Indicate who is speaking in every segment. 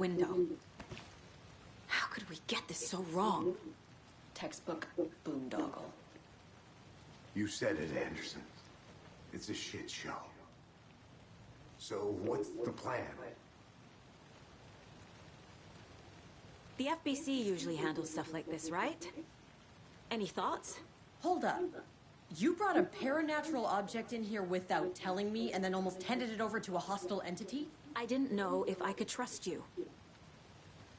Speaker 1: window. How could we get this so wrong? Textbook boondoggle.
Speaker 2: You said it, Anderson. It's a shit show. So what's the plan?
Speaker 1: The FBC usually handles stuff like this, right? Any thoughts?
Speaker 3: Hold up. You brought a paranatural object in here without telling me and then almost handed it over to a hostile entity?
Speaker 1: I didn't know if I could trust you.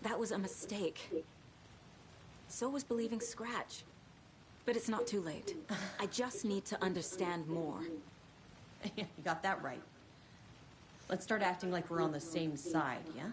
Speaker 1: That was a mistake. So was believing Scratch. But it's not too late. I just need to understand more.
Speaker 3: You got that right. Let's start acting like we're on the same side, yeah?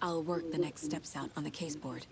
Speaker 1: I'll work the next steps out on the case board.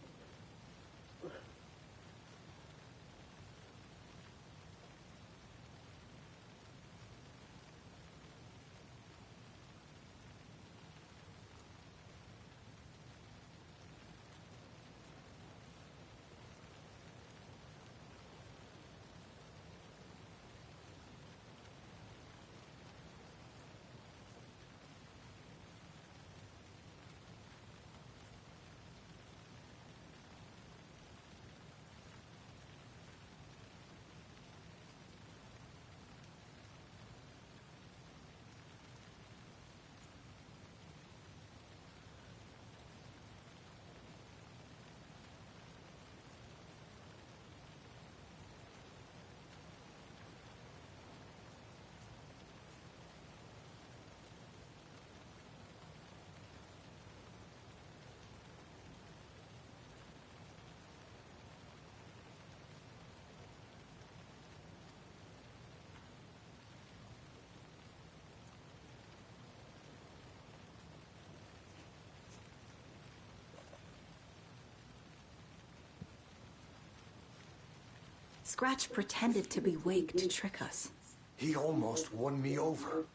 Speaker 1: Scratch pretended to be Wake to trick us.
Speaker 2: He almost won me over.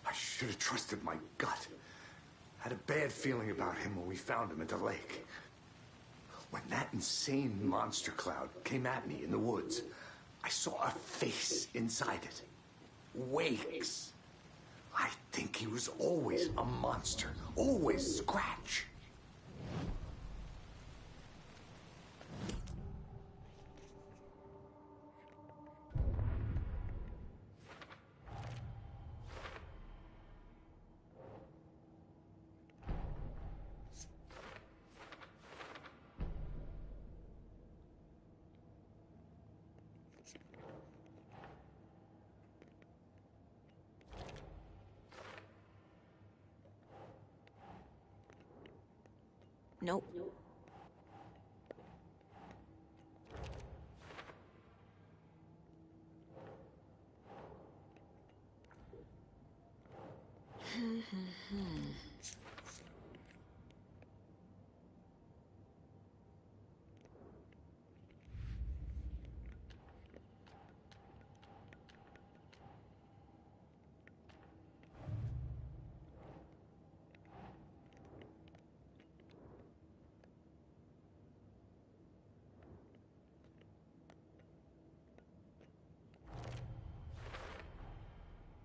Speaker 2: I should have trusted my gut. Had a bad feeling about him when we found him at the lake. When that insane monster cloud came at me in the woods, I saw a face inside it. Wake's. I think he was always a monster. Always Scratch.
Speaker 1: Nope.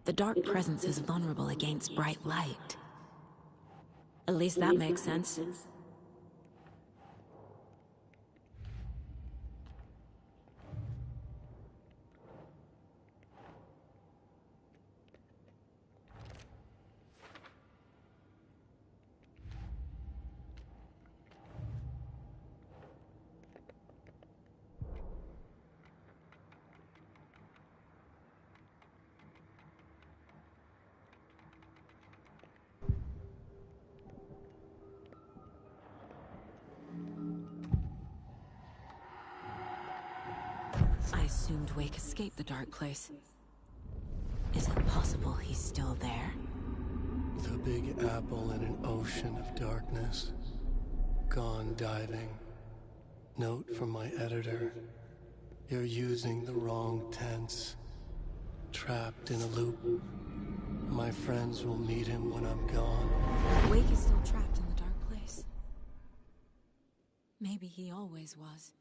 Speaker 1: The dark presence is vulnerable against bright light. At least that makes sense. I assumed Wake escaped the dark place. Is it possible he's still there?
Speaker 4: The Big Apple in an ocean of darkness. Gone diving. Note from my editor. You're using the wrong tense. Trapped in a loop. My friends will meet him when I'm gone.
Speaker 1: Wake is still trapped in the dark place. Maybe he always was.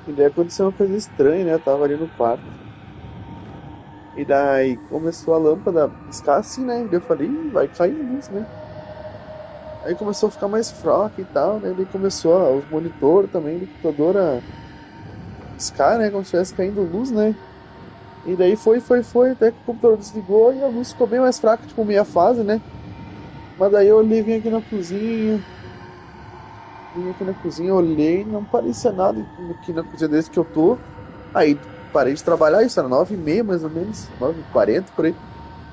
Speaker 5: E daí aconteceu uma coisa estranha, né? Eu tava ali no quarto. E daí começou a lâmpada a piscar assim, né? E daí eu falei, "Ih, vai cair a luz, né?" Aí começou a ficar mais fraca e tal, né? E daí começou os monitores também, o computador a piscar, né? Como se estivesse caindo luz, né? E daí foi, até que o computador desligou e a luz ficou bem mais fraca, tipo meia fase, né? Mas daí eu olhei, vim aqui na cozinha. Vim aqui na cozinha, olhei, não parecia nada aqui na cozinha desde que eu tô. Aí parei de trabalhar, isso era 9h30 mais ou menos, 9h40 por aí.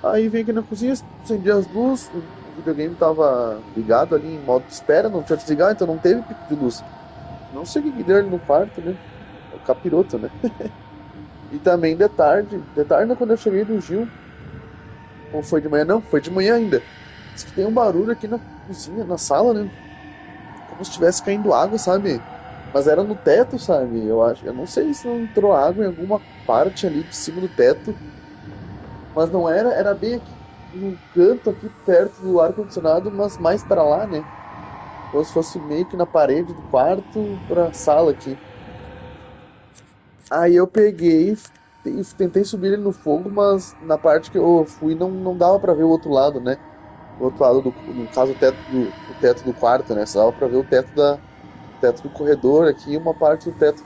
Speaker 5: Aí vim aqui na cozinha, acendi as luzes, o videogame tava ligado ali em modo de espera, não tinha desligado, então não teve pico de luz. Não sei o que deu ali no quarto, né? O capiroto, né? E também de tarde quando eu cheguei do Gil, ou foi de manhã? Não, foi de manhã ainda. Diz que tem um barulho aqui na cozinha, na sala, né? Como se estivesse caindo água, sabe? Mas era no teto, sabe? Eu não sei se não entrou água em alguma parte ali de cima do teto. Mas não era, era bem aqui no canto, aqui perto do ar-condicionado, mas mais para lá, né? Como se fosse meio que na parede do quarto pra sala aqui. Aí eu peguei, tentei subir ele no fogo, mas na parte que eu fui não dava pra ver o outro lado, né? O outro lado no caso o teto do quarto, né? Só dava pra ver o teto do corredor aqui e uma parte do teto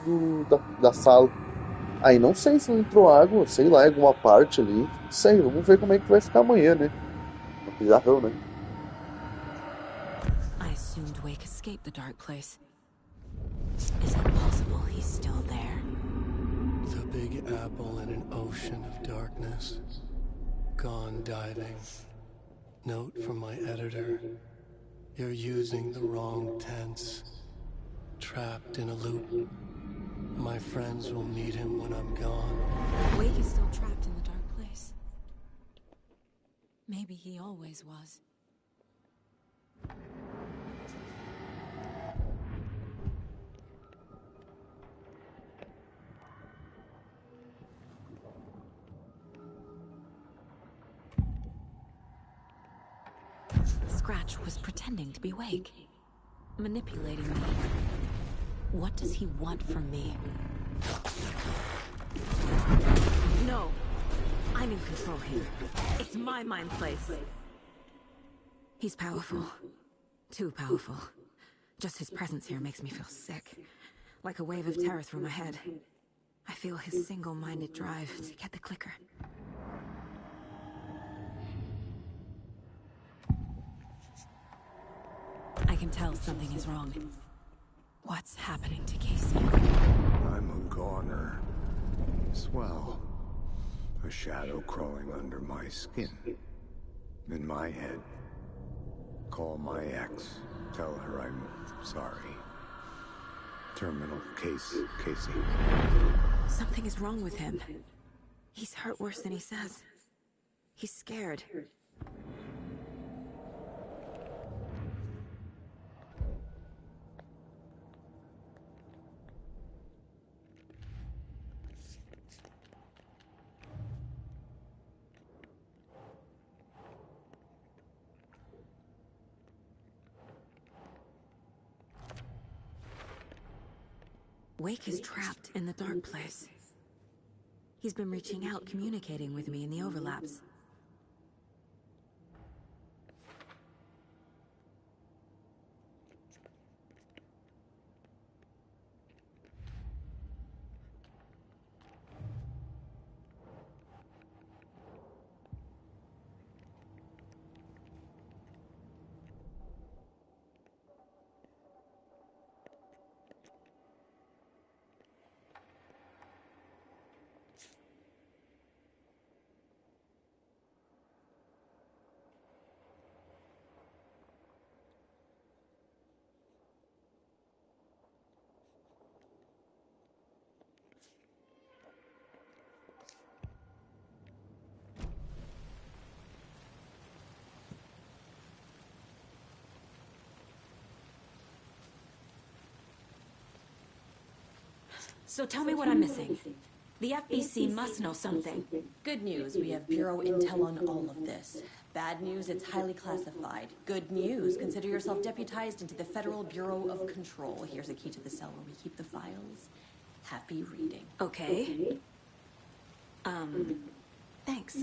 Speaker 5: da sala. Aí não sei se não entrou água, sei lá, em alguma parte ali. Não sei, vamos ver como é que vai ficar amanhã, né? Bizarrão, né?
Speaker 1: I assumed Wake escaped the dark place. Is it possible he's still there?
Speaker 4: The Big Apple in an ocean of darkness. Gone diving. Note from my editor. You're using the wrong tense. Trapped in a loop. My friends will meet him when I'm gone.
Speaker 1: Wake is still trapped in the dark place. Maybe he always was. Scratch was pretending to be Wake. Manipulating me. What does he want from me? No! I'm in control here. It's my mind place. He's powerful. Too powerful. Just his presence here makes me feel sick. Like a wave of terror through my head. I feel his single-minded drive to get the clicker. I can tell something is wrong. What's happening to Casey?
Speaker 2: I'm a goner. Swell. A shadow crawling under my skin. In my head. Call my ex. Tell her I'm sorry. Terminal case, Casey.
Speaker 1: Something is wrong with him. He's hurt worse than he says. He's scared. Wake is trapped in the dark place. He's been reaching out, communicating with me in the overlaps. So tell me what I'm missing. The FBC must know something.
Speaker 3: Good news, we have Bureau intel on all of this. Bad news, it's highly classified. Good news, consider yourself deputized into the Federal Bureau of Control. Here's a key to the cell where we keep the files. Happy reading.
Speaker 1: Okay. Thanks.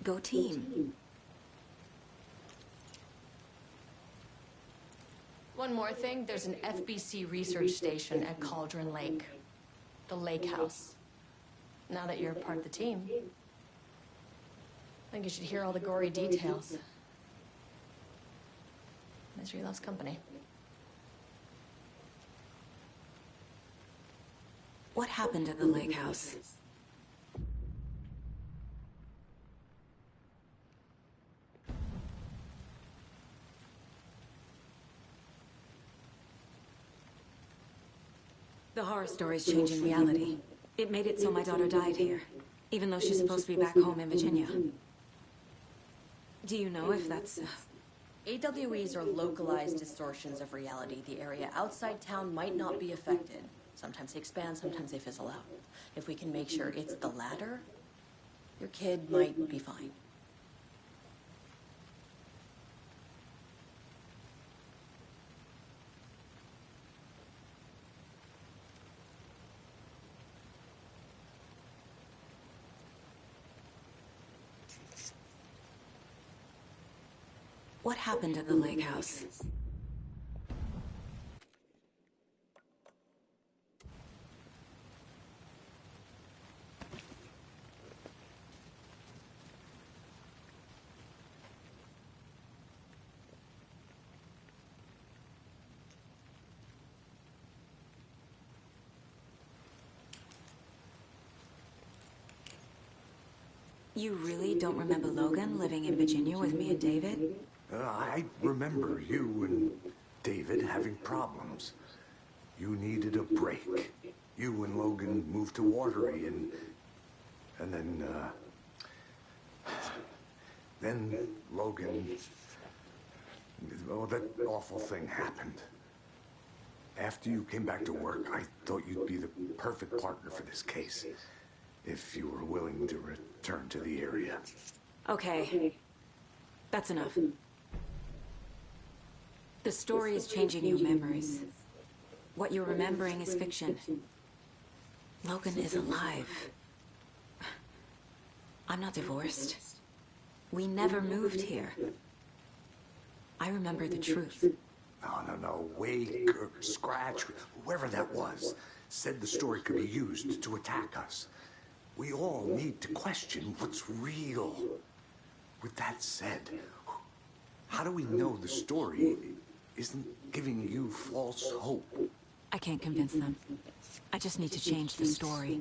Speaker 1: Go team.
Speaker 3: One more thing, there's an FBC research station at Cauldron Lake. The Lake House. Now that you're part of the team, I think you should hear all the gory details. Misery loves company.
Speaker 1: What happened at the lake house? The horror story's changing reality. It made it so my daughter died here, even though she's supposed to be back home in Virginia. Do you know if that's...
Speaker 3: AWEs are localized distortions of reality. The area outside town might not be affected. Sometimes they expand, sometimes they fizzle out. If we can make sure it's the latter, your kid might be fine.
Speaker 1: What happened at the lake house? You really don't remember Logan living in Virginia with me and David?
Speaker 2: I remember you and David having problems. You needed a break. You and Logan moved to Watery and then Logan, oh, that awful thing happened. After you came back to work, I thought you'd be the perfect partner for this case, if you were willing to return to the area.
Speaker 1: Okay. That's enough. The story is changing your memories. What you're remembering is fiction. Logan is alive. I'm not divorced. We never moved here. I remember the truth.
Speaker 2: No. Wake or Scratch, whoever that was, said the story could be used to attack us. We all need to question what's real. With that said, how do we know the story isn't giving you false hope?
Speaker 1: I can't convince them. I just need to change the story.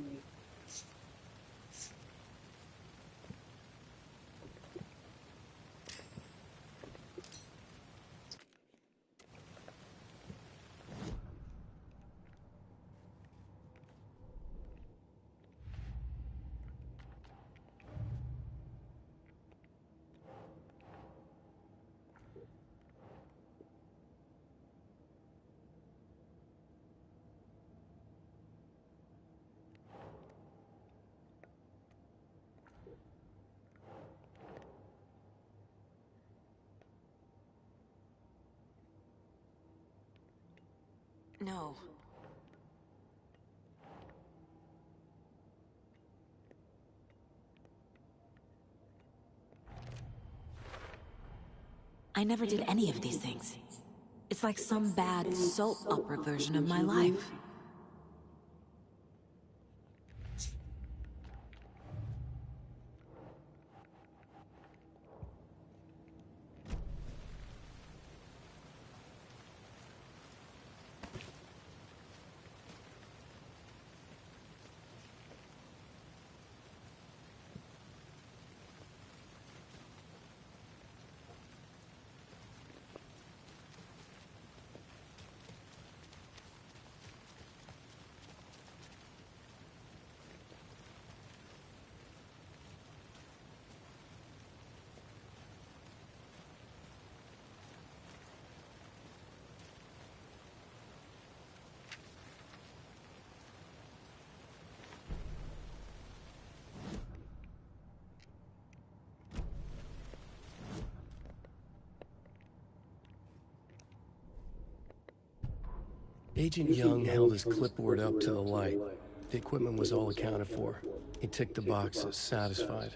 Speaker 1: No. I never did any of these things. It's like some bad soap opera version of my life.
Speaker 4: Agent Young held his clipboard up to the light. The equipment was all accounted for. He ticked the boxes, satisfied.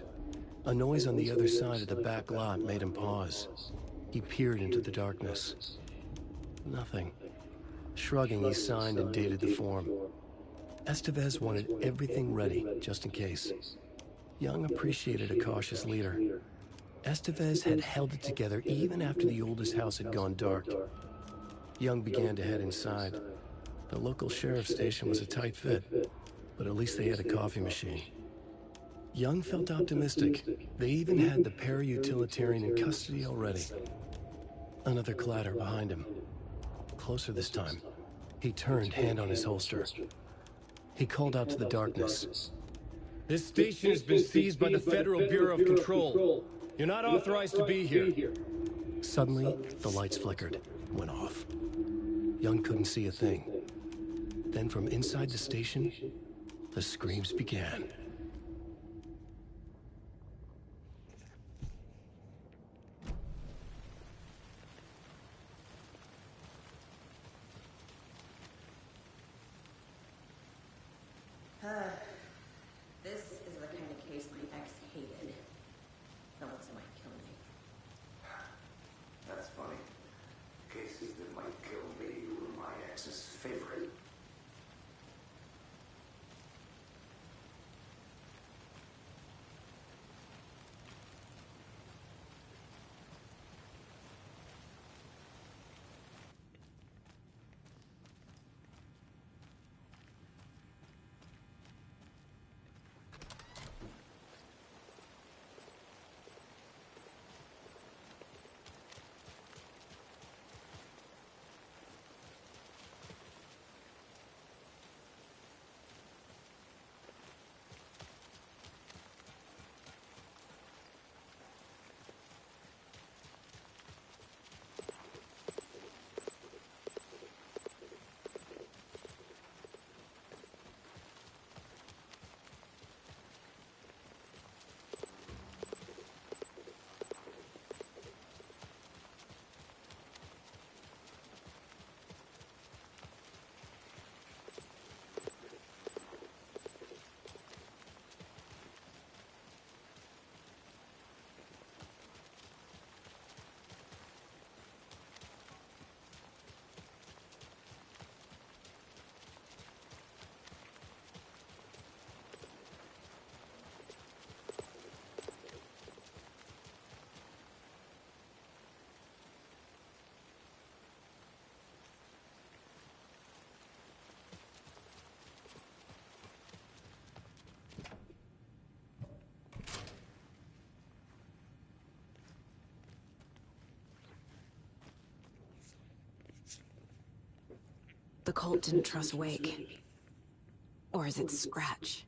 Speaker 4: A noise on the other side of the back lot made him pause. He peered into the darkness. Nothing. Shrugging, he signed and dated the form. Estevez wanted everything ready, just in case. Young appreciated a cautious leader. Estevez had held it together even after the oldest house had gone dark. Young began to head inside. The local sheriff's station was a tight fit, but at least they had a coffee machine. Young felt optimistic. They even had the para-utilitarian in custody already. Another clatter behind him. Closer this time. He turned, hand on his holster. He called out to the darkness.
Speaker 6: This station has been seized by the Federal Bureau of Control. You're not authorized to be here.
Speaker 4: Suddenly, the lights flickered, went off. Young couldn't see a thing. Then from inside the station, the screams began.
Speaker 3: This is the kind of case my ex hated. Alex might kill me.
Speaker 1: The cult didn't trust Wake. Or is it Scratch?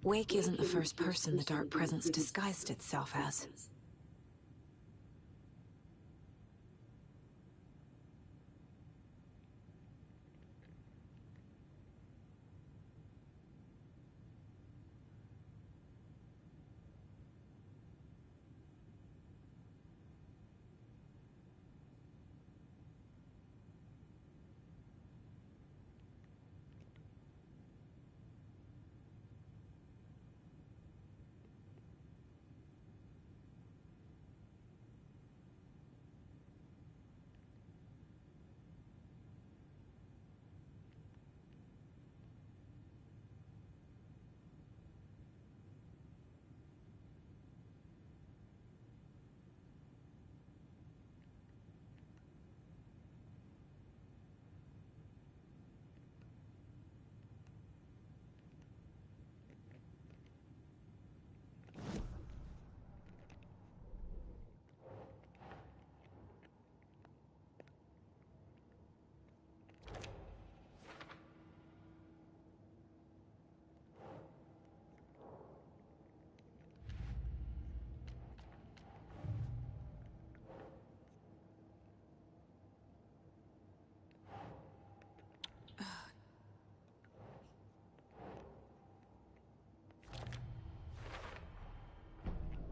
Speaker 1: Wake isn't the first person the Dark Presence disguised itself as.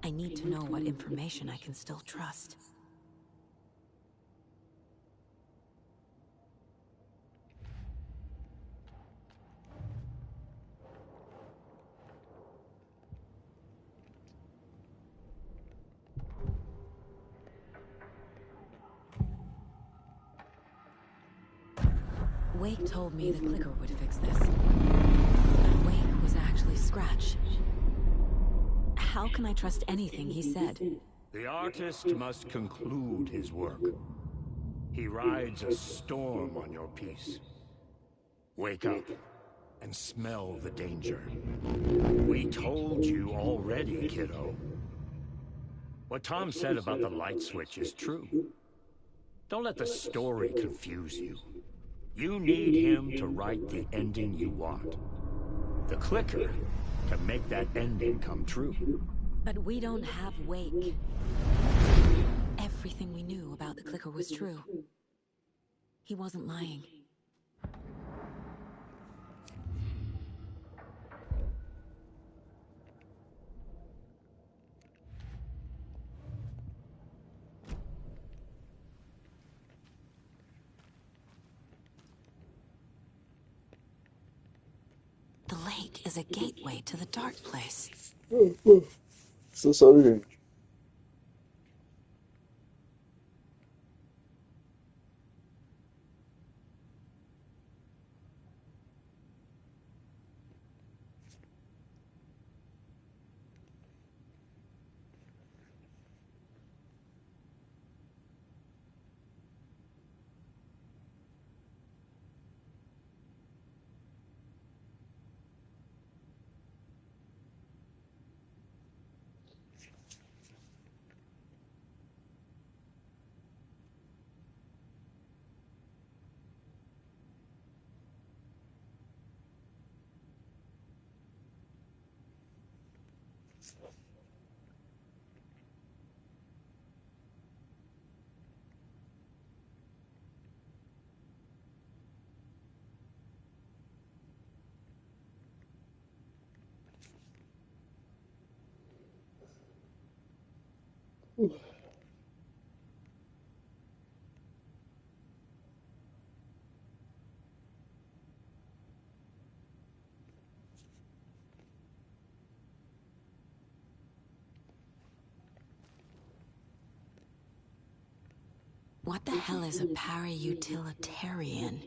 Speaker 1: I need to know what information I can still trust. Wake told me the clicker would fix this. But Wake was actually Scratch. How can I trust anything he said?
Speaker 7: The artist must conclude his work. He rides a storm on your piece. Wake up and smell the danger. We told you already, kiddo. What Tom said about the light switch is true. Don't let the story confuse you. You need him to write the ending you want. The clicker to make that ending come true.
Speaker 1: But we don't have Wake. Everything we knew about the clicker was true. He wasn't lying. The lake is a gateway to the dark place.
Speaker 5: So sorry, gente.
Speaker 1: What the hell is a para-utilitarian?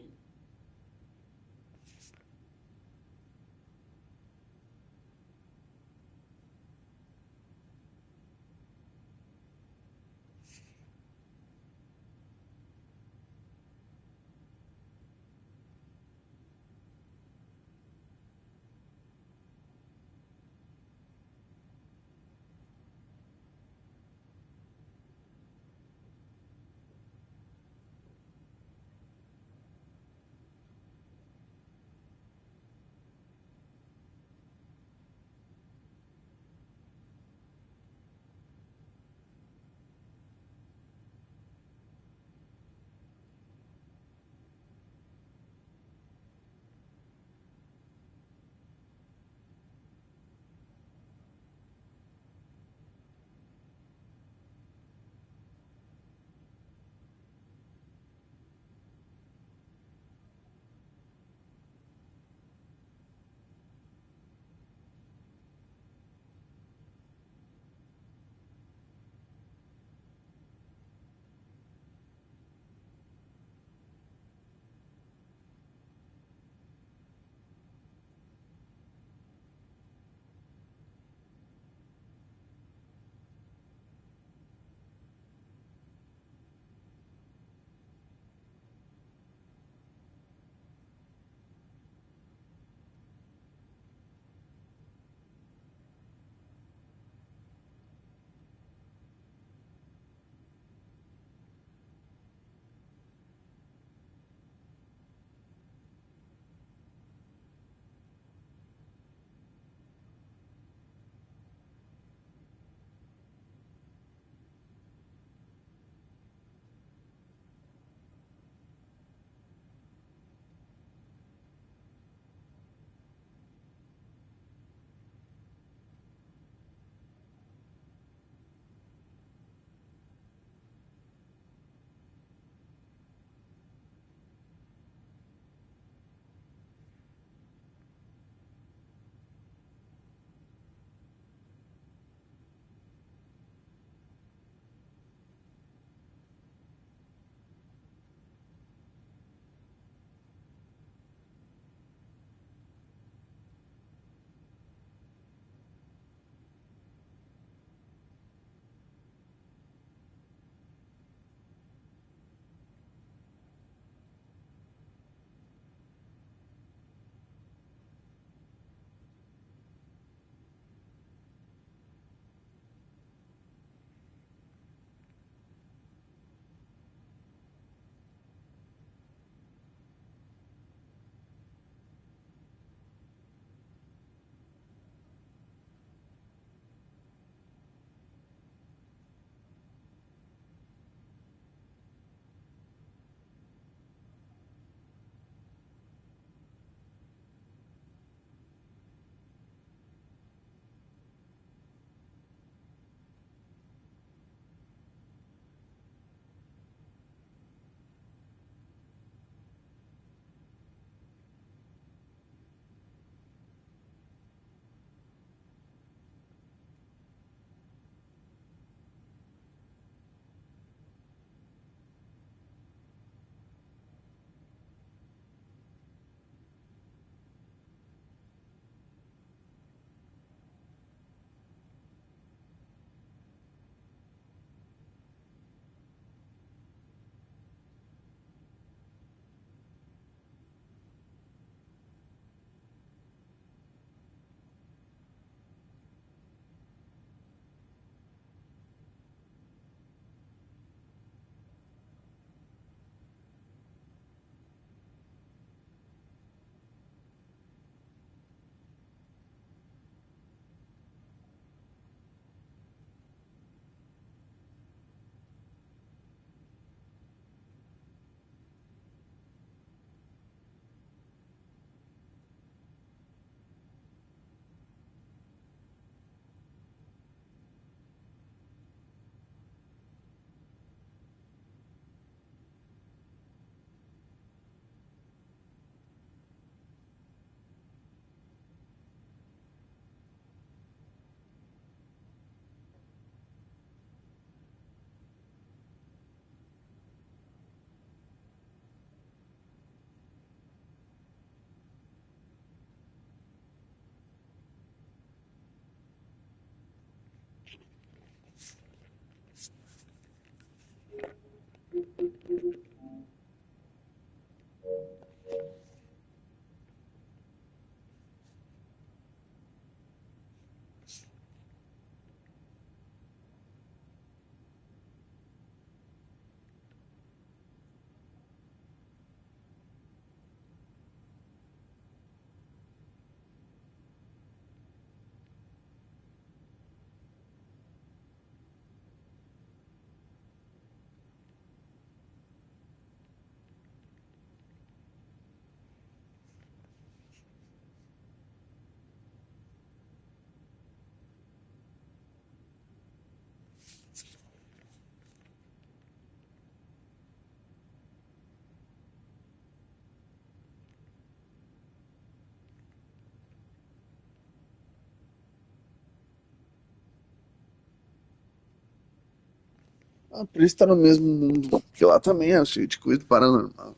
Speaker 5: Ah, por isso tá no mesmo mundo. Porque lá também é cheio de coisa paranormal.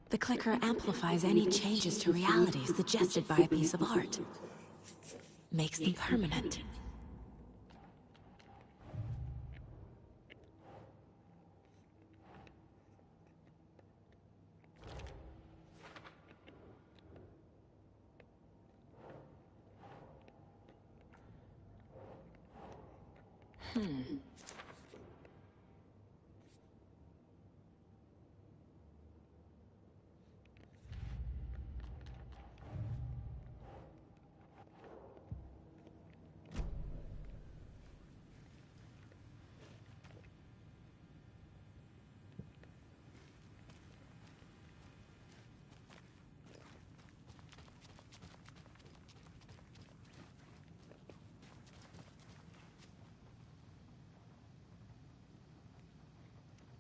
Speaker 1: The clicker amplifies any changes to reality suggested by a piece of art. Makes them permanent.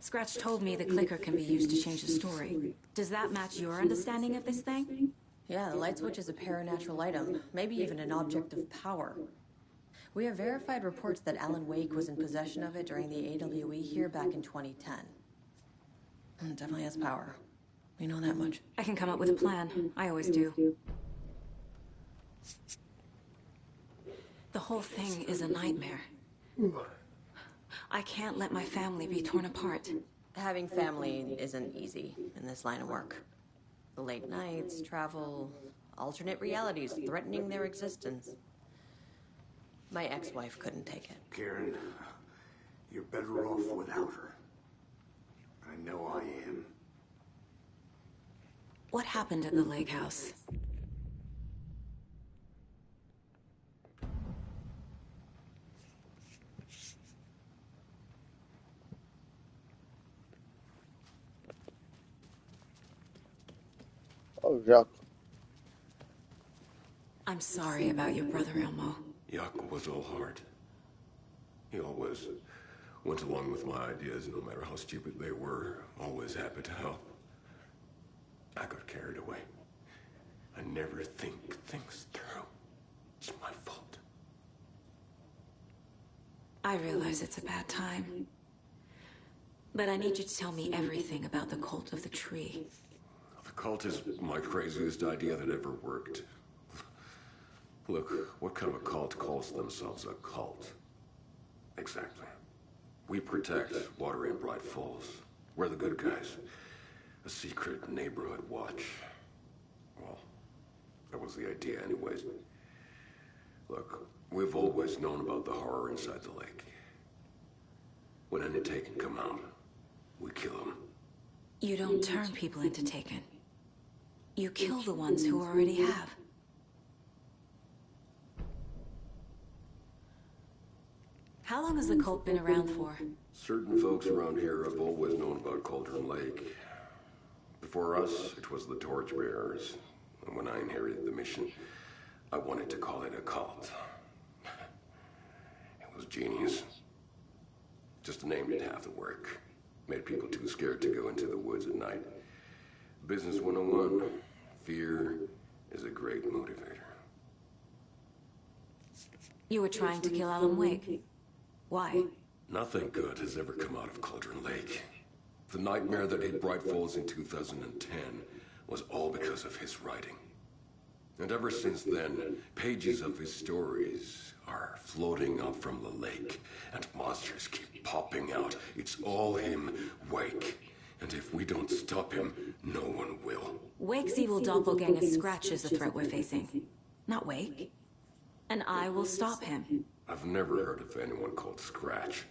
Speaker 1: Scratch told me the clicker can be used to change the story. Does that match your understanding of this thing?
Speaker 3: Yeah, the light switch is a paranatural item, maybe even an object of power. We have verified reports that Alan Wake was in possession of it during the AWE here back in 2010. It definitely has power. We know that much.
Speaker 1: I can come up with a plan. I always do. The whole thing is a nightmare. I can't let my family be torn apart.
Speaker 3: Having family isn't easy in this line of work. The late nights, travel, alternate realities threatening their existence. My ex-wife couldn't take it.
Speaker 2: Karen, you're better off without her. I know I am.
Speaker 1: What happened at the lake house?
Speaker 5: Ó, já.
Speaker 1: I'm sorry about your brother, Elmo.
Speaker 8: Yaakov was all heart. He always went along with my ideas, no matter how stupid they were. Always happy to help. I got carried away. I never think things through. It's my fault.
Speaker 1: I realize it's a bad time. But I need you to tell me everything about the cult of the tree.
Speaker 8: The cult is my craziest idea that ever worked. Look, what kind of a cult calls themselves a cult? Exactly. We protect Water in Bright Falls. We're the good guys. A secret neighborhood watch. Well, that was the idea anyways. Look, we've always known about the horror inside the lake. When any Taken come out, we kill them.
Speaker 1: You don't turn people into Taken. You kill the ones who already have. How long has the cult been around for?
Speaker 8: Certain folks around here have always known about Cauldron Lake. Before us, it was the Torchbearers. And when I inherited the mission, I wanted to call it a cult. It was genius. Just named it half the work. Made people too scared to go into the woods at night. Business 101. Fear is a great motivator.
Speaker 1: You were trying to kill Alan Wake. Why?
Speaker 8: Nothing good has ever come out of Cauldron Lake. The nightmare that hit Bright Falls in 2010 was all because of his writing. And ever since then, pages of his stories are floating up from the lake, and monsters keep popping out. It's all him, Wake. And if we don't stop him, no one will.
Speaker 1: Wake's evil doppelganger Scratch is the threat we're facing, not Wake. And I will stop him.
Speaker 8: I've never heard of anyone called Scratch.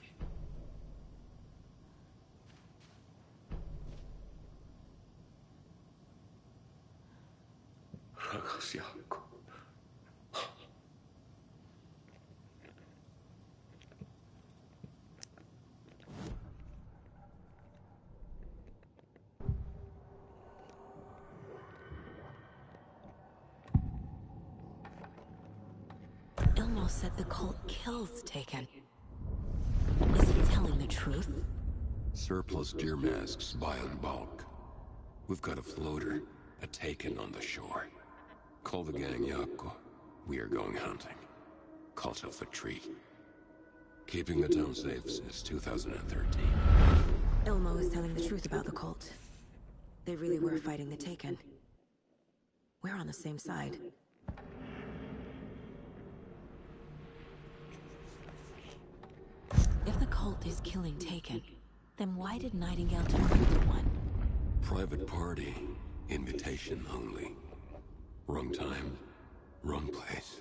Speaker 1: Ilmo said the cult kills Taken. Is he telling the truth?
Speaker 8: Surplus deer masks buy in bulk. We've got a floater, a Taken on the shore. Call the gang Yako. We are going hunting. Cult of the Tree. Keeping the town safe since 2013.
Speaker 1: Ilmo is telling the truth about the cult. They really were fighting the Taken. We're on the same side. If the cult is killing Taken, then why did Nightingale turn into one?
Speaker 8: Private party. Invitation only. Wrong time. Wrong place.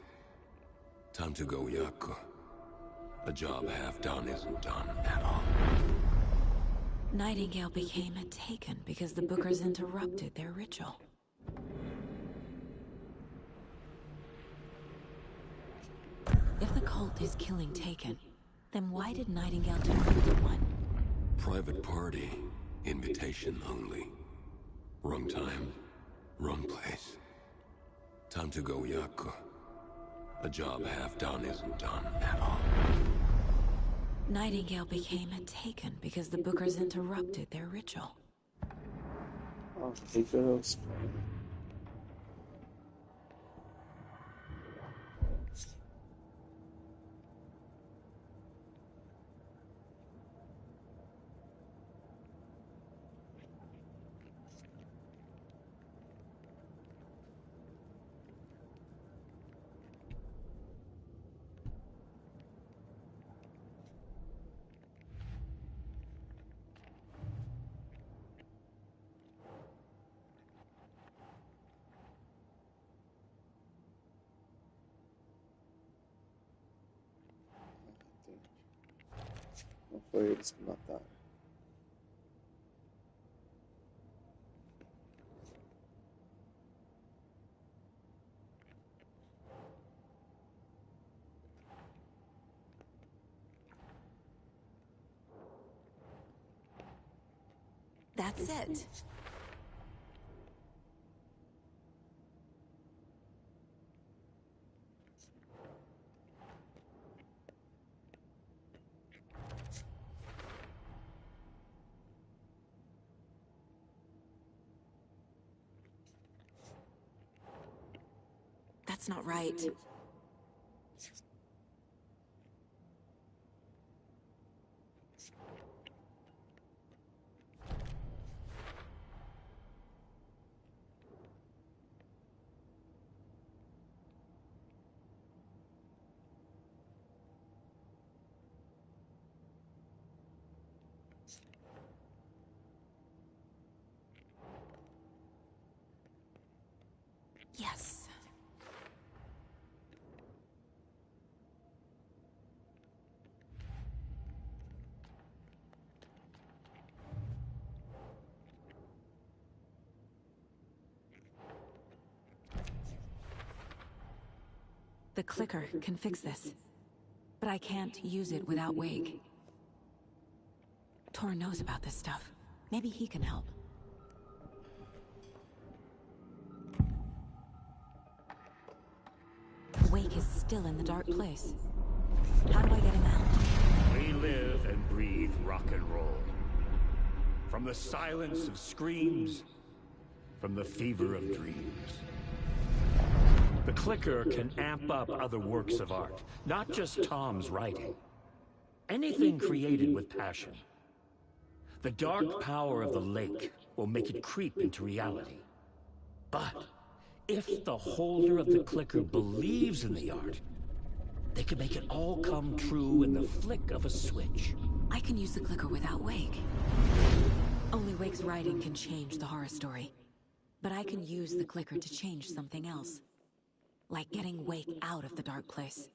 Speaker 8: Time to go, Yako. A job half done isn't done at all.
Speaker 1: Nightingale became a Taken because the Bookers interrupted their ritual. If the cult is killing Taken, then why did Nightingale turn into one?
Speaker 8: Private party. Invitation only. Wrong time. Wrong place. Time to go, Yako. A job half done isn't done at all.
Speaker 1: Nightingale became a Taken because the Bookers interrupted their ritual.
Speaker 5: Oh, Takers. Não foi eles que mataram.
Speaker 1: That's it. That's not right. Yes. The clicker can fix this. But I can't use it without Wake. Tor knows about this stuff. Maybe he can help. Wake is still in the dark place. How do I get him out?
Speaker 7: We live and breathe rock and roll. From the silence of screams, from the fever of dreams. The clicker can amp up other works of art, not just Tom's writing. Anything created with passion. The dark power of the lake will make it creep into reality. But if the holder of the clicker believes in the art, they can make it all come true in the flick of a switch.
Speaker 1: I can use the clicker without Wake. Only Wake's writing can change the horror story. But I can use the clicker to change something else. Like getting Wake out of the dark place.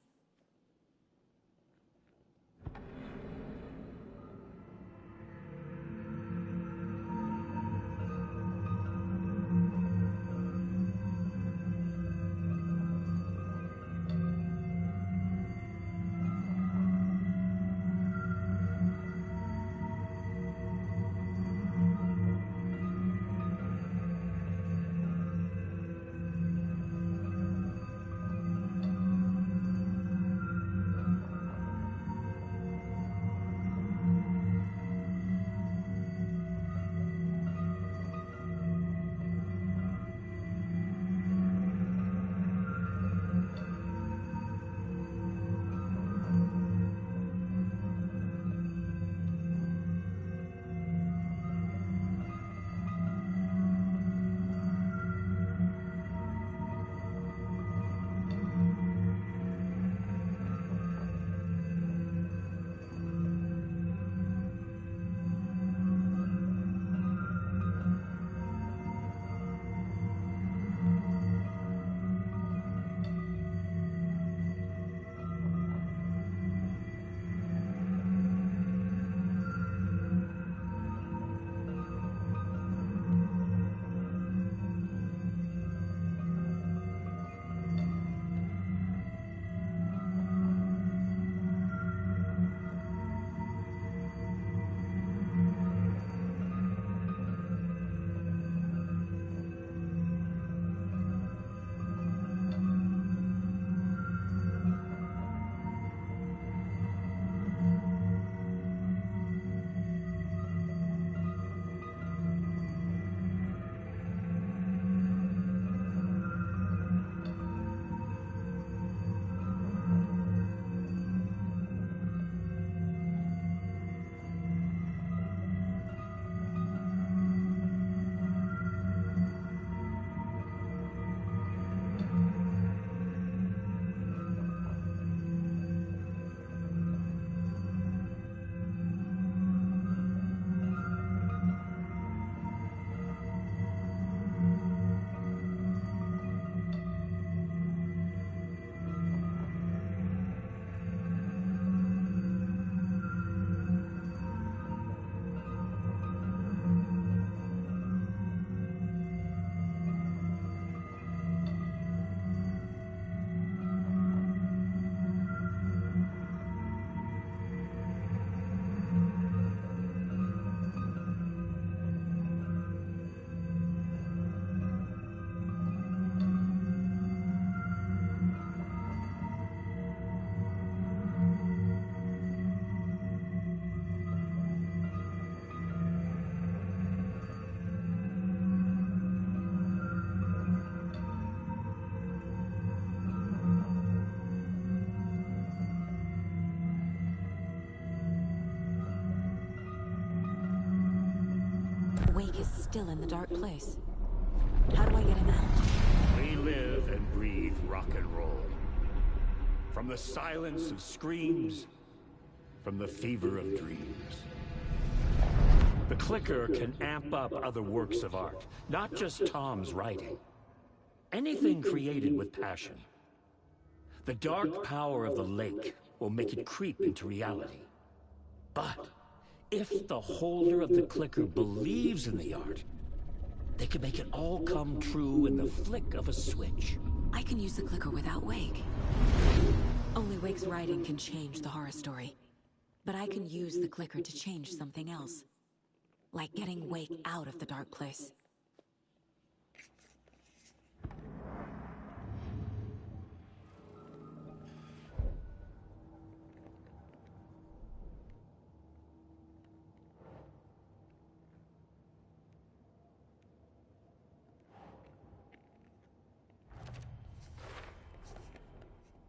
Speaker 1: Wake is still in the dark place. How do I get him out?
Speaker 7: We live and breathe rock and roll. From the silence of screams, from the fever of dreams. The clicker can amp up other works of art, not just Tom's writing. Anything created with passion. The dark power of the lake will make it creep into reality. But if the holder of the clicker believes in the art, they can make it all come true in the flick of a switch.
Speaker 1: I can use the clicker without Wake. Only Wake's writing can change the horror story. But I can use the clicker to change something else. Like getting Wake out of the dark place.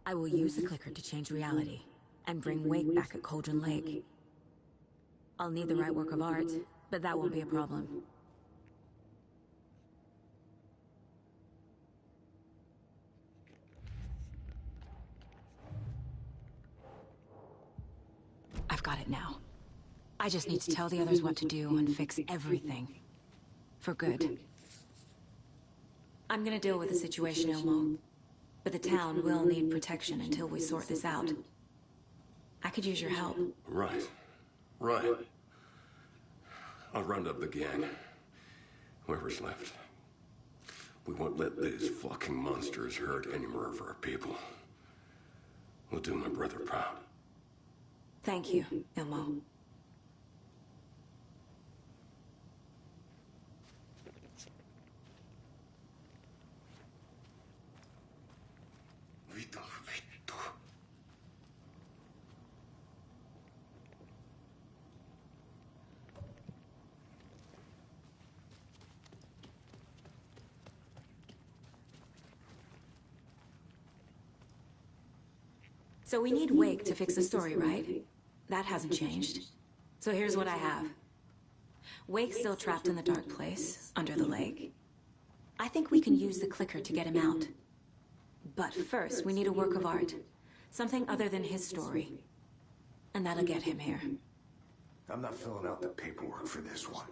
Speaker 1: I will use the clicker to change reality, and bring Wake back at Cauldron Lake. I'll need the right work of art, but that won't be a problem. I've got it now. I just need to tell the others what to do and fix everything. For good. I'm gonna deal with the situation, Ilmo. But the town will need protection until we sort this out. I could use your help.
Speaker 8: Right. I'll round up the gang. Whoever's left. We won't let these fucking monsters hurt any more of our people. We'll do my brother proud.
Speaker 1: Thank you, Ilmo. So we need Wake to fix the story, right? That hasn't changed. So here's what I have. Wake's still trapped in the dark place, under the lake. I think we can use the clicker to get him out. But first, we need a work of art. Something other than his story. And that'll get him here.
Speaker 2: I'm not filling out the paperwork for this one.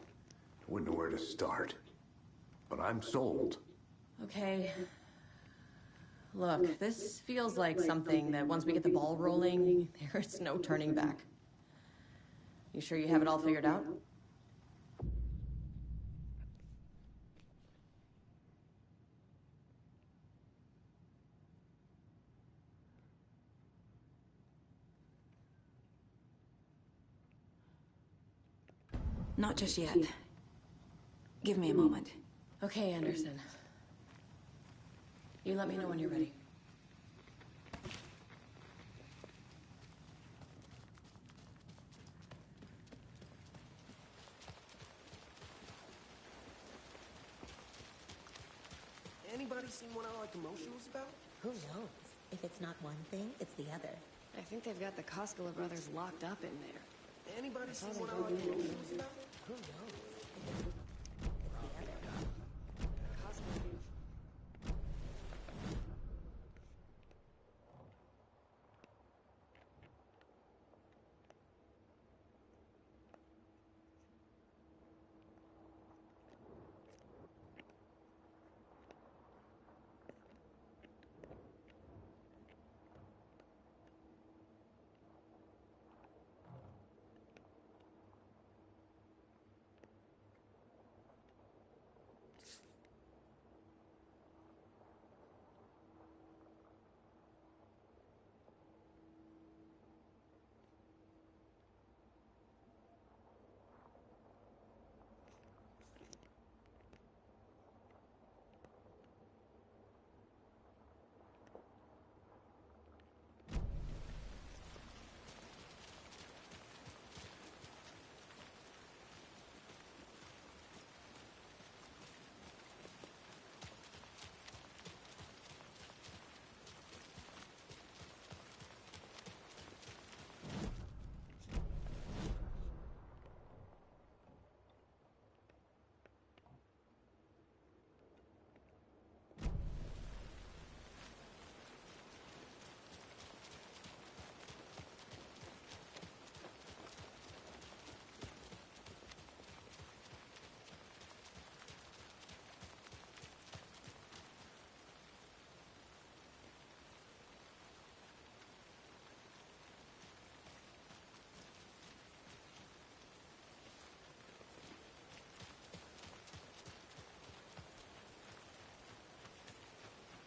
Speaker 2: Wouldn't know where to start. But I'm sold.
Speaker 3: Okay. Look, this feels like something that once we get the ball rolling, there's no turning back. You sure you have it all figured out?
Speaker 1: Not just yet. Give me a moment.
Speaker 3: Okay, Anderson. You let me know when you're ready.
Speaker 9: Anybody seen what I like emotions about?
Speaker 10: Who knows? If it's not one thing, it's the other.
Speaker 11: I think they've got the Koskela brothers locked up in there.
Speaker 9: Anybody seen what I like emotions about?
Speaker 10: Who knows? If it's the other.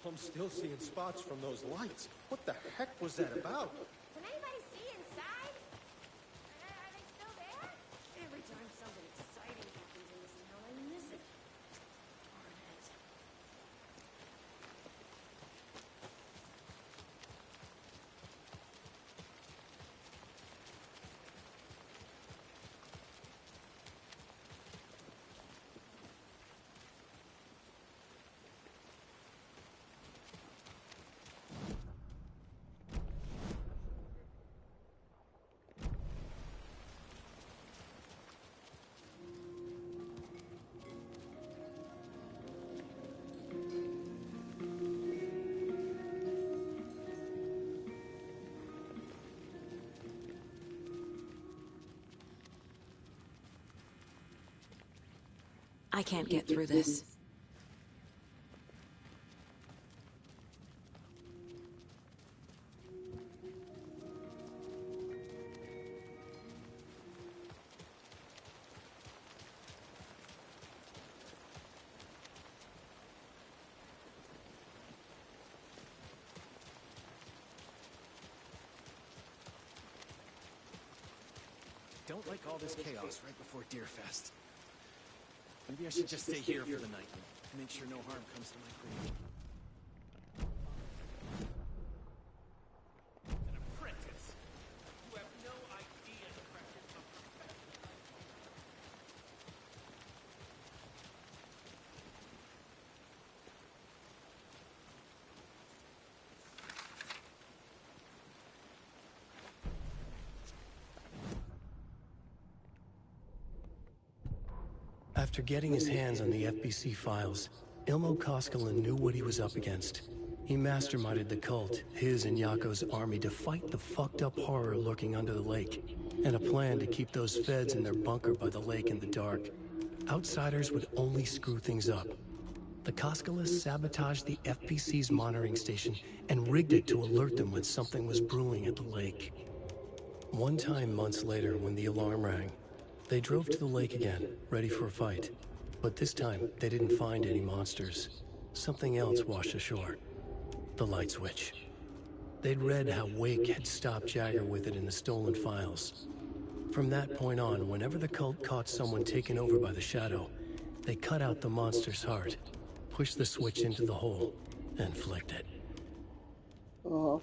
Speaker 12: I'm still seeing spots from those lights. What the heck was that about?
Speaker 10: Can anybody see inside? Are they still there? Every time something exciting happens in this town, I miss it. Darn it.
Speaker 1: I can't get through this.
Speaker 13: Don't like all this chaos right before Deerfest. Maybe I should just stay here for the night and make sure no harm comes to my crew. An apprentice? You have no idea the pressures of perfection.
Speaker 4: After getting his hands on the FBC files, Ilmo Koskinen knew what he was up against. He masterminded the cult, his and Yako's army, to fight the fucked up horror lurking under the lake, and a plan to keep those feds in their bunker by the lake in the dark. Outsiders would only screw things up. The Koskinen sabotaged the FBC's monitoring station and rigged it to alert them when something was brewing at the lake. One time months later, when the alarm rang, they drove to the lake again, ready for a fight. But this time, they didn't find any monsters. Something else washed ashore. The light switch. They'd read how Wake had stopped Jagger with it in the stolen files. From that point on, whenever the cult caught someone taken over by the Shadow, they cut out the monster's heart, pushed the switch into the hole, and flicked it.
Speaker 5: Oh.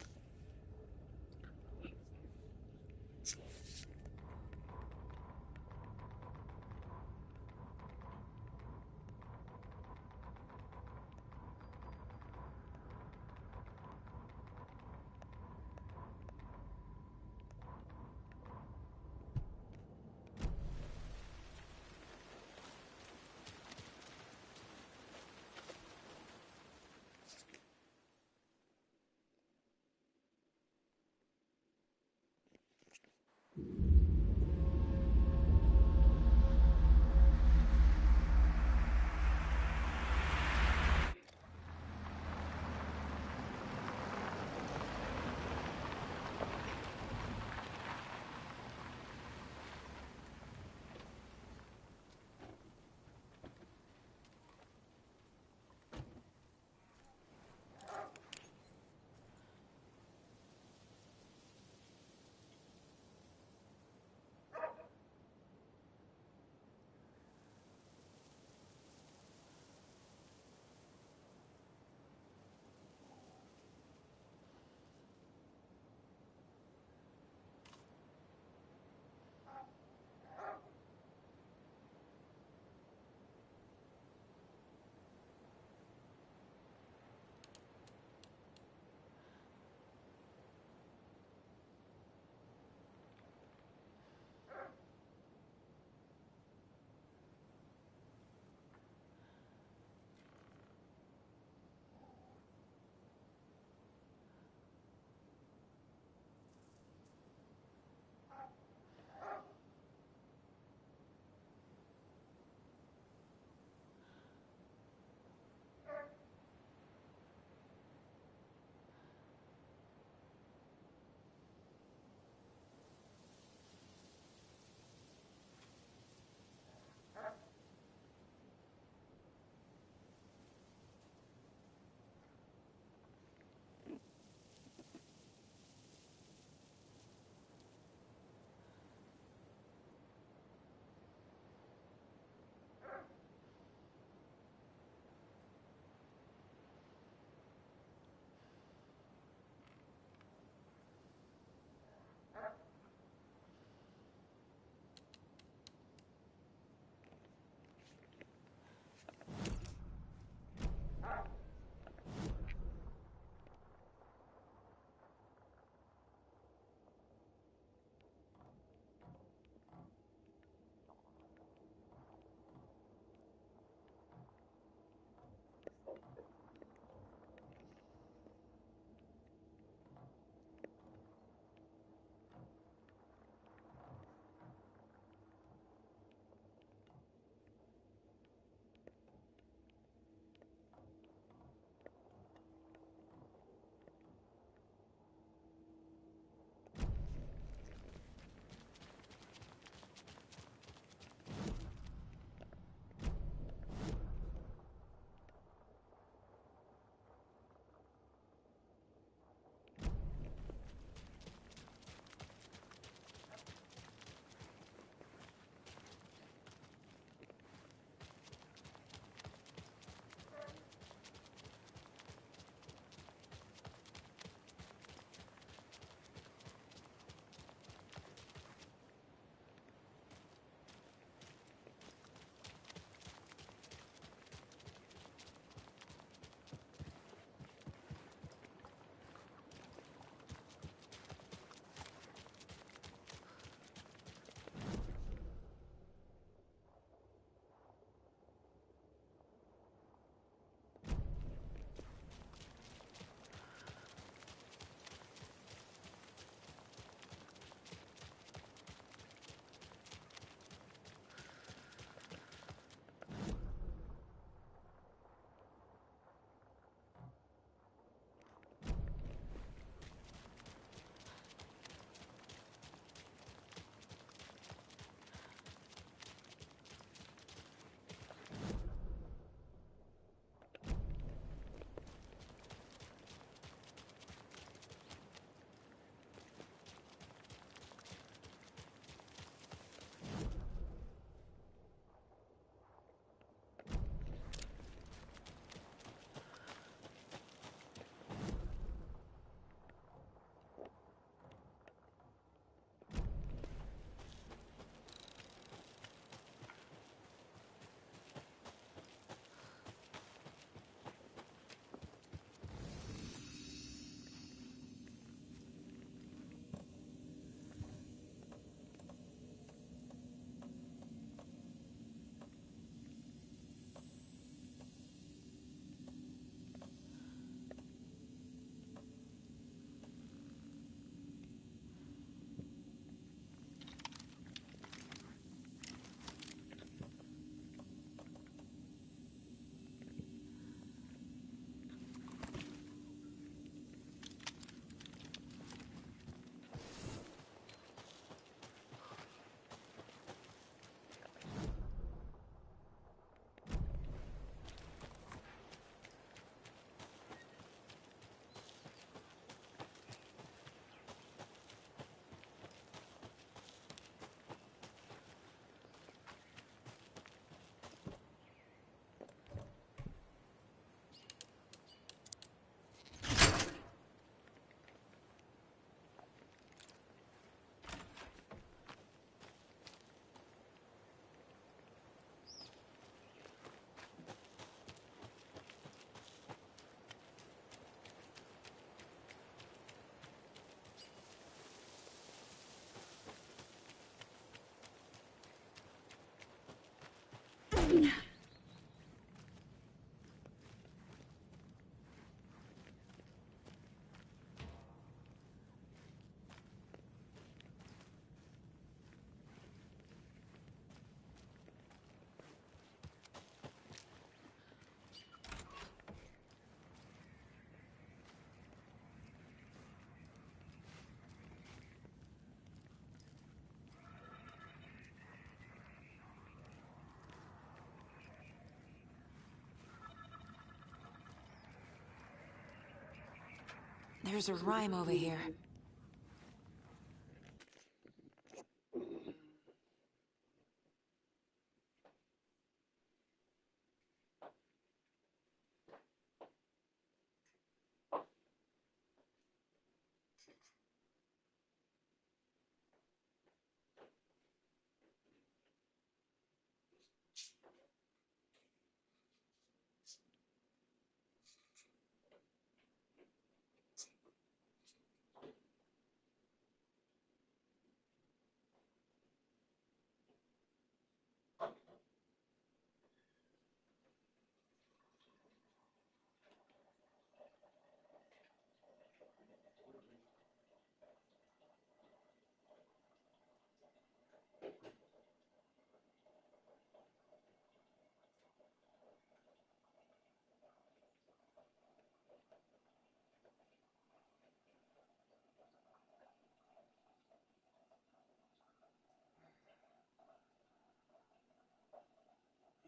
Speaker 1: There's a rhyme over here.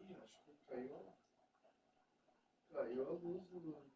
Speaker 5: Ih, acho que caiu a luz do...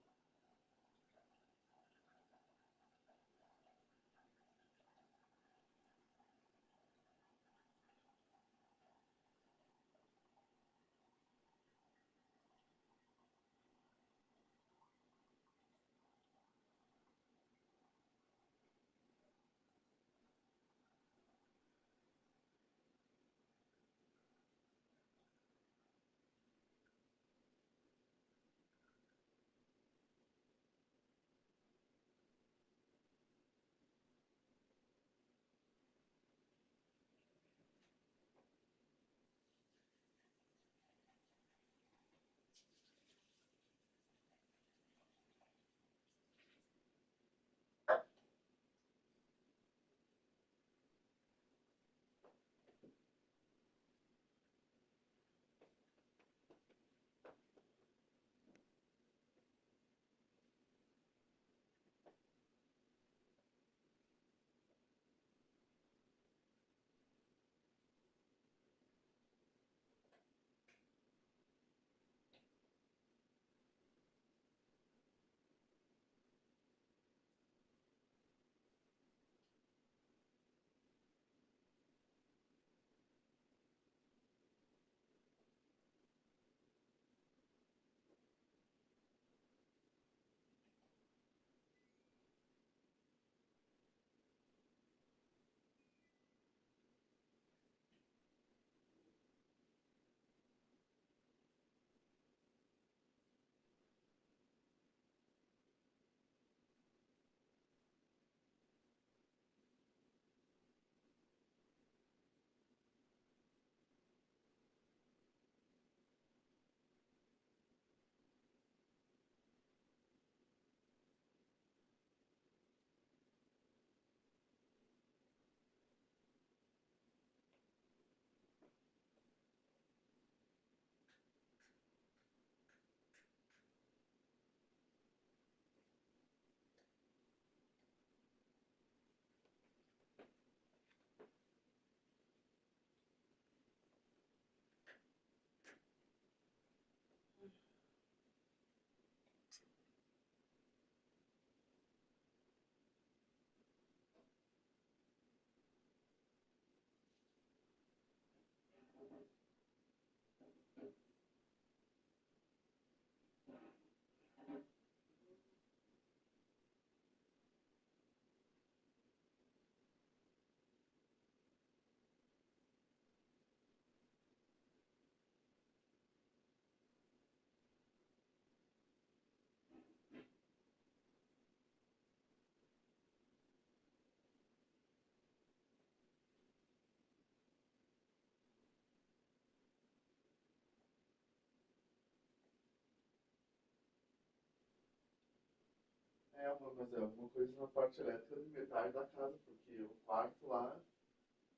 Speaker 5: Mas é alguma coisa na parte elétrica de metade da casa, porque o quarto lá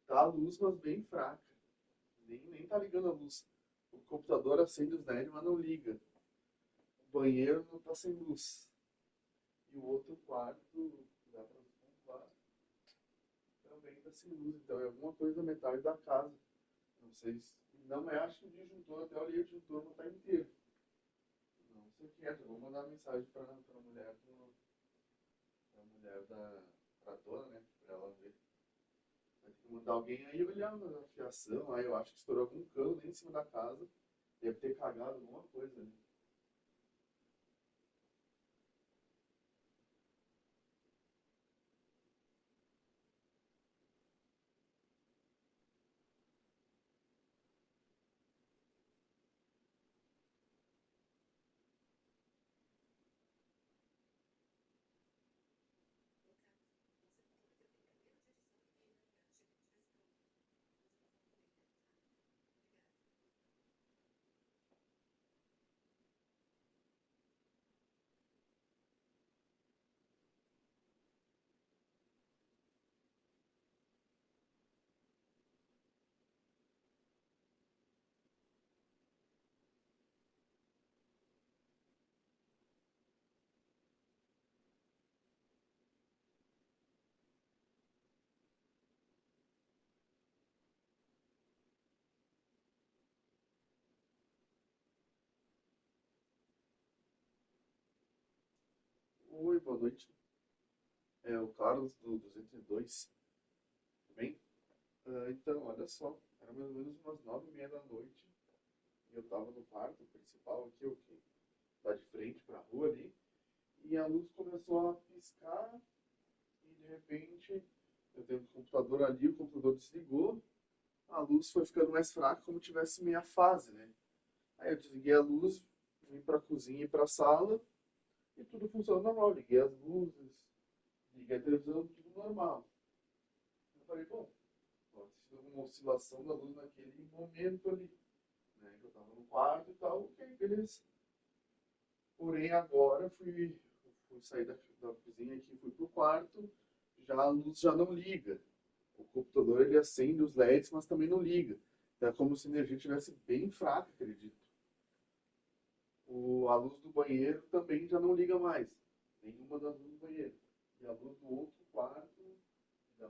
Speaker 5: tá a luz, mas bem fraca. Nem tá ligando a luz. O computador acende os LED, mas não liga. O banheiro não tá sem luz. E o outro quarto, dá pra comprar, também tá sem luz. Então é alguma coisa na metade da casa. Não sei se... Não é, acho que o disjuntor, até olhei o disjuntor, não tá inteiro. Não sei o que é, eu vou mandar mensagem pra mulher mulher pra dona, né? Pra ela ver. Vai ter que mandar alguém aí olhar na fiação. Aí eu acho que estourou algum cano ali em cima da casa. Deve ter cagado alguma coisa ali. Oi, boa noite. É o Carlos do 202. Tudo bem? Então, olha só. Era mais ou menos umas 9h30 da noite. E eu tava no quarto principal aqui, o que tá de frente pra rua ali. E a luz começou a piscar. E de repente, eu tenho o computador ali, o computador desligou. A luz foi ficando mais fraca, como tivesse meia fase, né? Aí eu desliguei a luz, vim pra cozinha e pra sala. E tudo funcionou normal. Liguei as luzes, liguei a televisão, tudo normal. Eu falei, bom, pode ter sido uma oscilação da luz naquele momento ali, né? Que eu tava no quarto e tal, ok, beleza. Porém, agora fui sair da cozinha aqui, fui pro quarto, já a luz já não liga. O computador ele acende os LEDs, mas também não liga. Então, é como se a energia estivesse bem fraca, acredito. A luz do banheiro também já não liga mais. Nenhuma das luzes do banheiro. E a luz do outro quarto, da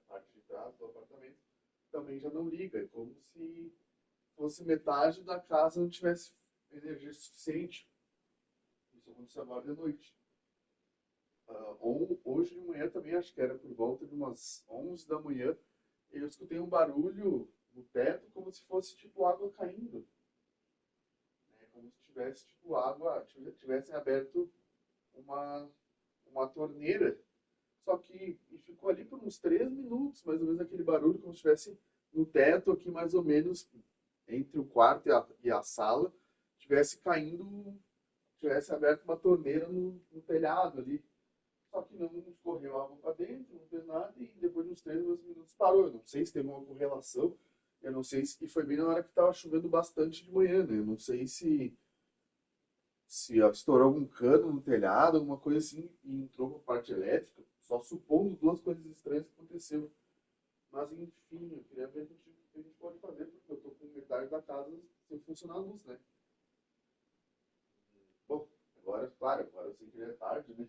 Speaker 5: parte de trás do apartamento, também já não liga. É como se fosse metade da casa não tivesse energia suficiente. Isso aconteceu agora de noite. Hoje de manhã também, acho que era por volta de umas 11 da manhã, eu escutei um barulho no teto como se fosse tipo água caindo. Né? Como se tivesse tipo água, tivessem aberto uma, uma torneira. Só que e ficou ali por uns 3 minutos, mais ou menos aquele barulho, como se estivesse no teto aqui mais ou menos entre o quarto e a sala, tivesse caindo, tivesse aberto uma torneira no telhado ali. Só que não escorreu água para dentro, não fez nada, e depois de uns 3 minutos parou. Eu não sei se teve uma correlação, eu não sei se. E foi bem na hora que estava chovendo bastante de manhã, né? Eu não sei se estourou algum cano no telhado, alguma coisa assim, e entrou para a parte elétrica, só supondo duas coisas estranhas que aconteceram. Mas enfim, eu queria ver contigo o que a gente pode fazer, porque eu tô com metade da casa sem funcionar a luz, né? Bom, agora, claro, agora eu sei que já é tarde, né?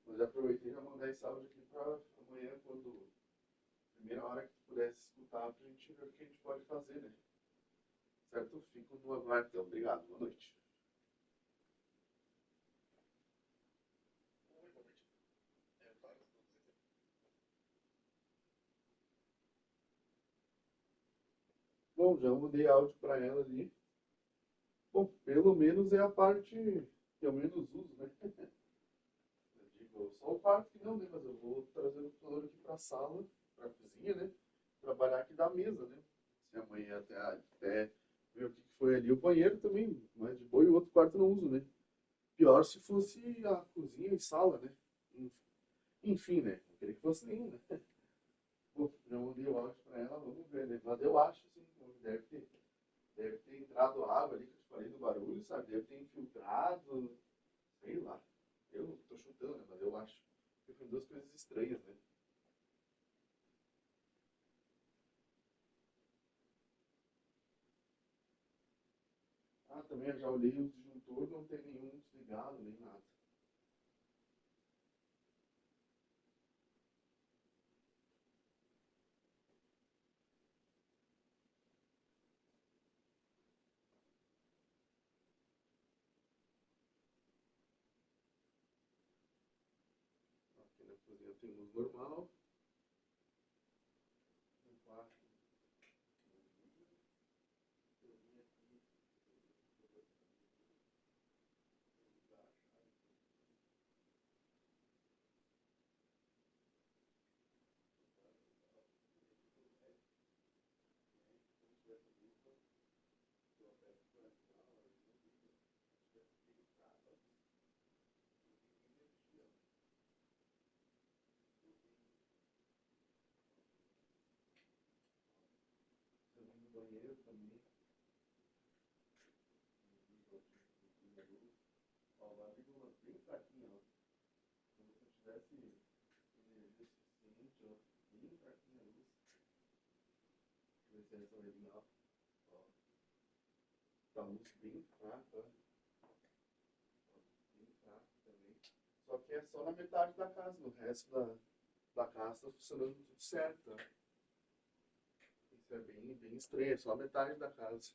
Speaker 5: Mas já aproveitei e já mandei esse áudio aqui para amanhã, quando primeira hora que tu pudesse escutar, pra gente ver o que a gente pode fazer, né? Certo? Fico no aguardo, então. Obrigado. Boa noite. Bom, já mandei áudio para ela ali. Bom, pelo menos é a parte que eu menos uso, né? Eu digo, só o quarto que não, né? Mas eu vou trazer o computador aqui para a sala, para a cozinha, né? Trabalhar aqui da mesa, né? Se amanhã até ver o que foi ali. O banheiro também, mas de boa, e o outro quarto eu não uso, né? Pior se fosse a cozinha e sala, né? Enfim, né? Não queria que fosse nenhum, né? Pô, já mandei o áudio pra ela, vamos ver, né? Mas eu acho, sim, deve ter entrado água ali, que eu te falei do barulho, sabe? Deve ter infiltrado, sei lá. Eu não tô chutando, né? Mas eu acho que foi duas coisas estranhas, né? Ah, também eu já olhei o disjuntor, não tem nenhum desligado, nem nada. Aqui na cozinha tem luz normal. No quarto. No banheiro também. Ó, lá ligou bem fraquinho, ó. Como se eu tivesse energia suficiente, ó. Bem fraquinha a luz. Deixa eu ver se essa vai vir, ó. Ó. Tá a luz bem fraca, ó. Bem fraca também. Só que é só na metade da casa, no resto da casa tá funcionando tudo certo, ó. Isso é bem estranho, é só a metade da casa.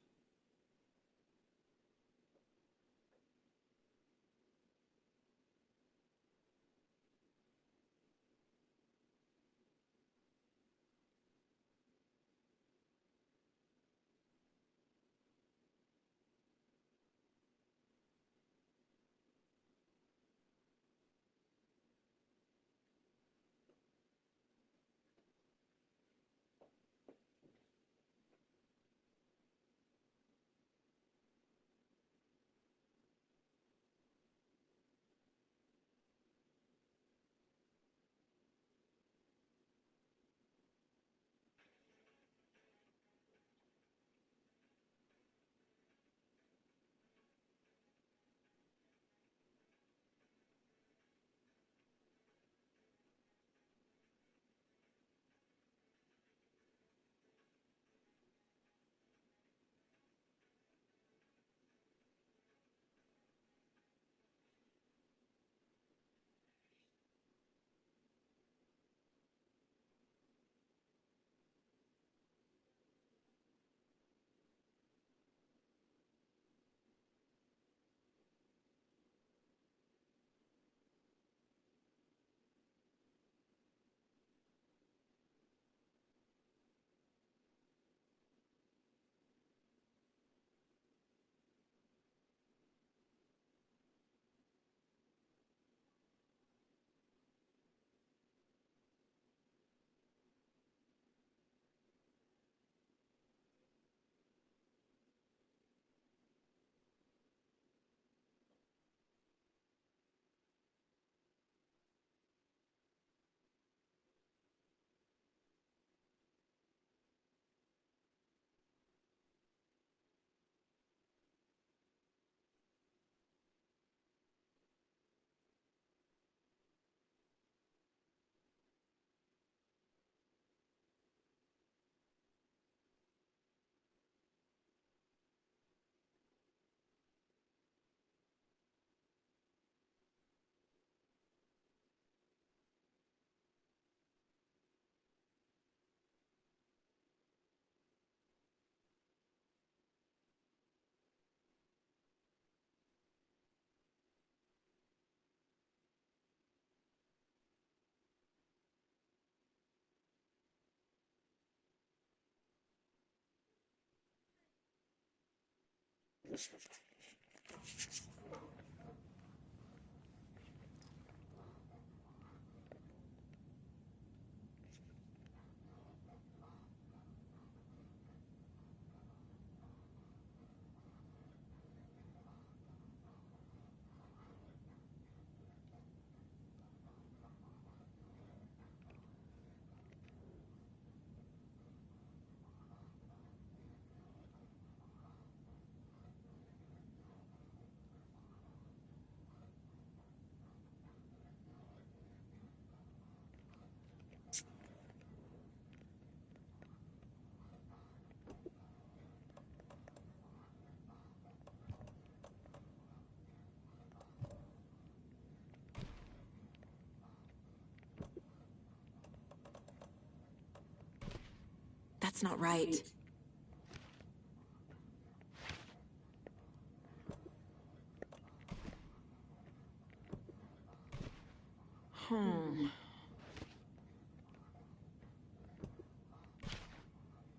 Speaker 1: That's not right.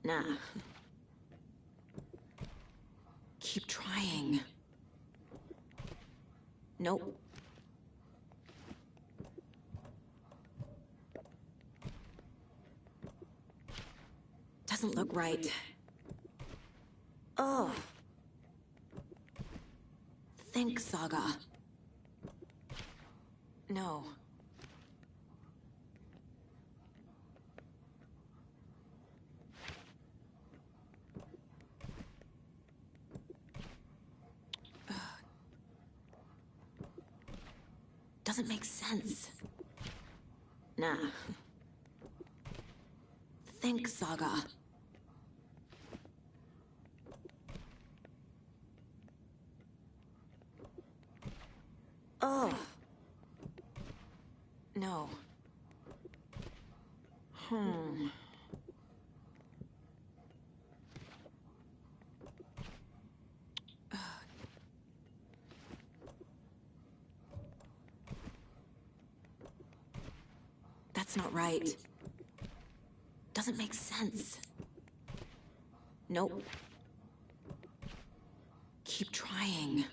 Speaker 1: Nah. Keep trying. Nope. Doesn't look right. Oh. Think, Saga. No. Doesn't make sense. Nah. Think, Saga. Oh. No. That's not right. Doesn't make sense. Nope. Keep trying.